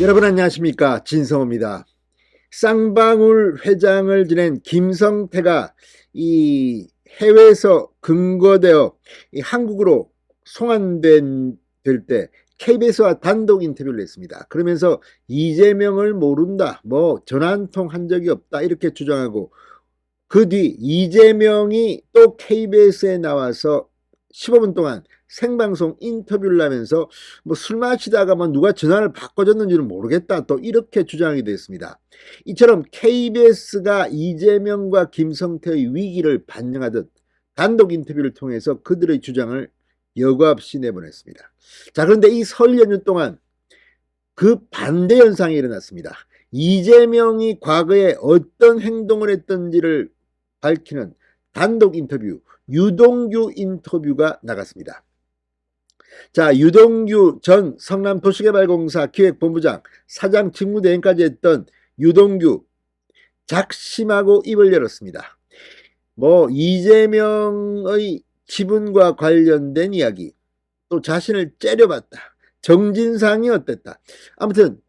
여러분 안녕하십니까, 진성호입니다. 쌍방울 회장을 지낸 김성태가 이 해외에서 근거되어 한국으로 송환될 때 KBS와 단독 인터뷰를 했습니다. 그러면서 이재명을 모른다, 전화 한 통 한 적이 없다 이렇게 주장하고, 그 뒤 이재명이 또 KBS에 나와서 15분 동안 생방송 인터뷰를 하면서 술 마시다가 누가 전화를 바꿔줬는지는 모르겠다 또 이렇게 주장하게 됐습니다. 이처럼 KBS가 이재명과 김성태의 위기를 반영하듯 단독 인터뷰를 통해서 그들의 주장을 여과 없이 내보냈습니다. 자, 그런데 이 설 연휴 동안 그 반대 현상이 일어났습니다. 이재명이 과거에 어떤 행동을 했던지를 밝히는 단독 인터뷰, 유동규 인터뷰가 나갔습니다. 자, 유동규 전 성남도시개발공사 기획본부장, 사장 직무대행까지 했던 유동규, 작심하고 입을 열었습니다. 이재명의 지분과 관련된 이야기, 또 자신을 째려봤다, 정진상이 어땠다, 아무튼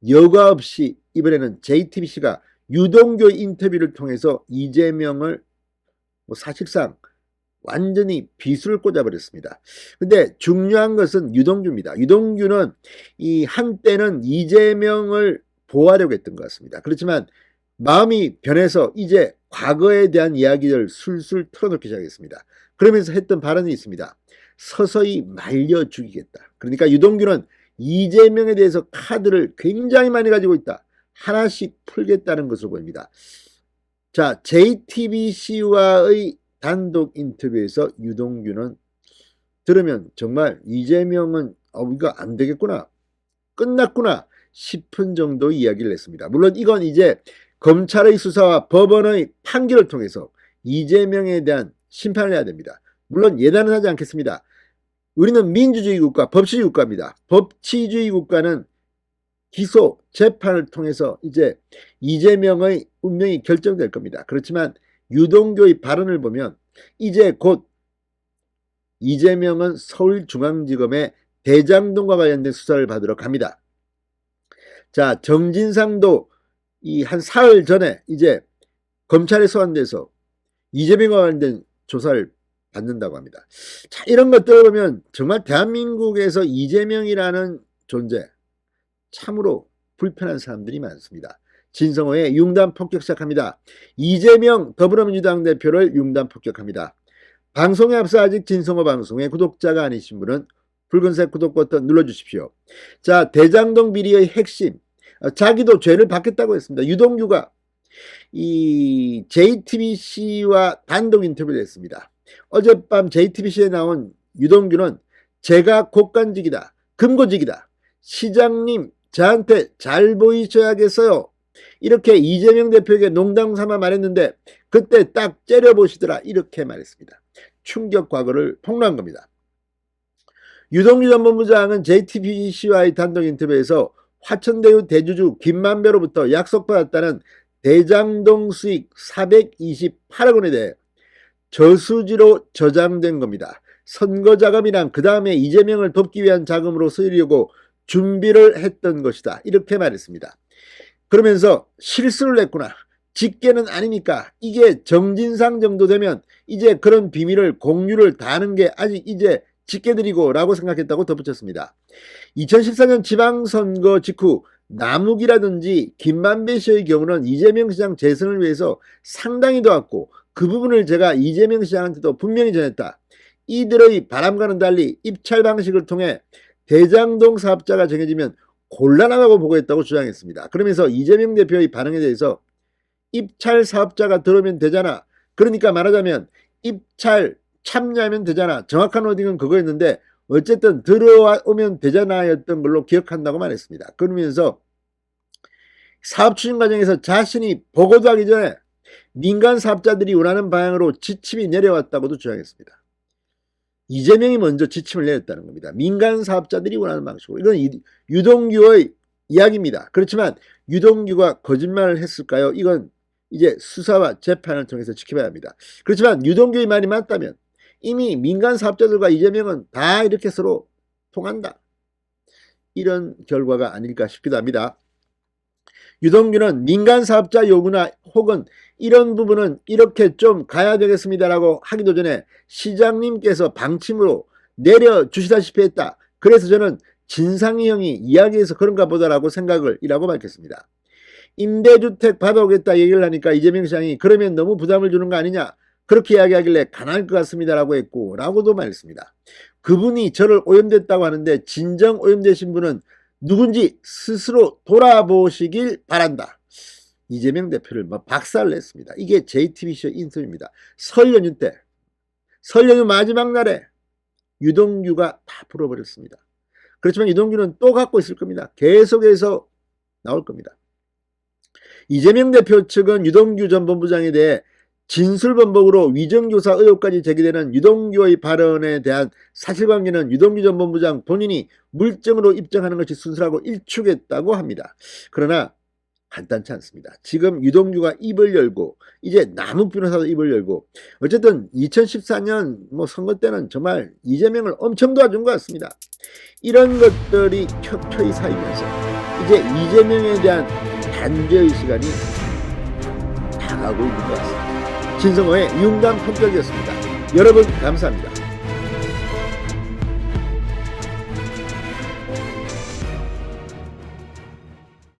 여과 없이 이번에는 JTBC가 유동규 인터뷰를 통해서 이재명을 사실상 완전히 비수를 꽂아버렸습니다. 근데 중요한 것은 유동규입니다. 유동규는 이 한때는 이재명을 보호하려고 했던 것 같습니다. 그렇지만 마음이 변해서 이제 과거에 대한 이야기를 술술 털어놓기 시작했습니다. 그러면서 했던 발언이 있습니다. 서서히 말려 죽이겠다. 그러니까 유동규는 이재명에 대해서 카드를 굉장히 많이 가지고 있다, 하나씩 풀겠다는 것으로 보입니다. 자, JTBC와의 단독 인터뷰에서 유동규는 들으면 정말 이재명은 이거 안 되겠구나, 끝났구나 싶은 정도 이야기를 했습니다. 물론 이건 이제 검찰의 수사와 법원의 판결을 통해서 이재명에 대한 심판을 해야 됩니다. 물론 예단은 하지 않겠습니다. 우리는 민주주의 국가, 법치주의 국가입니다. 법치주의 국가는 기소, 재판을 통해서 이제 이재명의 운명이 결정될 겁니다. 그렇지만 유동규의 발언을 보면 이제 곧 이재명은 서울중앙지검의 대장동과 관련된 수사를 받으러 갑니다. 자, 정진상도 이 한 사흘 전에 이제 검찰에 소환돼서 이재명과 관련된 조사를 받는다고 합니다. 자, 이런 것들을 보면 정말 대한민국에서 이재명이라는 존재 참으로 불편한 사람들이 많습니다. 진성호의 융단 폭격 시작합니다. 이재명 더불어민주당 대표를 융단 폭격합니다. 방송에 앞서 아직 진성호 방송의 구독자가 아니신 분은 붉은색 구독 버튼 눌러주십시오. 자, 대장동 비리의 핵심, 자기도 죄를 받겠다고 했습니다. 유동규가 이 JTBC와 단독 인터뷰를 했습니다. 어젯밤 JTBC에 나온 유동규는 제가 곡간직이다, 금고직이다, 시장님 저한테 잘 보이셔야겠어요, 이렇게 이재명 대표에게 농담 삼아 말했는데 그때 딱 째려보시더라 이렇게 말했습니다. 충격 과거를 폭로한 겁니다. 유동규 전 본부장은 JTBC와의 단독 인터뷰에서 화천대유 대주주 김만배로부터 약속받았다는 대장동 수익 428억 원에 대해 저수지로 저장된 겁니다. 선거 자금이랑 그 다음에 이재명을 돕기 위한 자금으로 쓰려고 준비를 했던 것이다 이렇게 말했습니다. 그러면서 실수를 했구나, 직계는 아니니까 이게 정진상 정도 되면 이제 그런 비밀을 공유를 다 하는 게 아직 이제 직계들이고 라고 생각했다고 덧붙였습니다. 2014년 지방선거 직후 남욱이라든지 김만배 씨의 경우는 이재명 시장 재선을 위해서 상당히 도왔고 그 부분을 제가 이재명 시장한테도 분명히 전했다. 이들의 바람과는 달리 입찰 방식을 통해 대장동 사업자가 정해지면 곤란하다고 보고했다고 주장했습니다. 그러면서 이재명 대표의 반응에 대해서 입찰 사업자가 들어오면 되잖아, 그러니까 말하자면 입찰 참여하면 되잖아, 정확한 워딩은 그거였는데 어쨌든 들어오면 되잖아 였던 걸로 기억한다고 말했습니다. 그러면서 사업 추진 과정에서 자신이 보고도 하기 전에 민간 사업자들이 원하는 방향으로 지침이 내려왔다고도 주장했습니다. 이재명이 먼저 지침을 내렸다는 겁니다. 민간 사업자들이 원하는 방식으로. 이건 유동규의 이야기입니다. 그렇지만 유동규가 거짓말을 했을까요? 이건 이제 수사와 재판을 통해서 지켜봐야 합니다. 그렇지만 유동규의 말이 맞다면 이미 민간 사업자들과 이재명은 다 이렇게 서로 통한다, 이런 결과가 아닐까 싶기도 합니다. 유동규는 민간 사업자 요구나 혹은 이런 부분은 이렇게 좀 가야 되겠습니다라고 하기도 전에 시장님께서 방침으로 내려주시다시피 했다. 그래서 저는 진상이 형이 이야기해서 그런가 보다라고 생각을 이라고 밝혔습니다. 임대주택 받아오겠다 얘기를 하니까 이재명 시장이 그러면 너무 부담을 주는 거 아니냐 그렇게 이야기하길래 가능할 것 같습니다라고 했고 라고도 말했습니다. 그분이 저를 오염됐다고 하는데 진정 오염되신 분은 누군지 스스로 돌아보시길 바란다. 이재명 대표를 박살냈습니다. 이게 JTBC 인터뷰입니다. 설 연휴 때, 설 연휴 마지막 날에 유동규가 다 풀어버렸습니다. 그렇지만 유동규는 또 갖고 있을 겁니다. 계속해서 나올 겁니다. 이재명 대표 측은 유동규 전 본부장에 대해 진술번복으로 위정교사 의혹까지 제기되는 유동규의 발언에 대한 사실관계는 유동규 전 본부장 본인이 물증으로 입증하는 것이 순수하고 일축했다고 합니다. 그러나 간단치 않습니다. 지금 유동규가 입을 열고 이제 남욱 변호사도 입을 열고 어쨌든 2014년 선거 때는 정말 이재명을 엄청 도와준 것 같습니다. 이런 것들이 켜켜이 쌓이면서 이제 이재명에 대한 단죄의 시간이 다가오고 있는 것 같습니다. 진성호의 윤감 품격이었습니다. 여러분 감사합니다.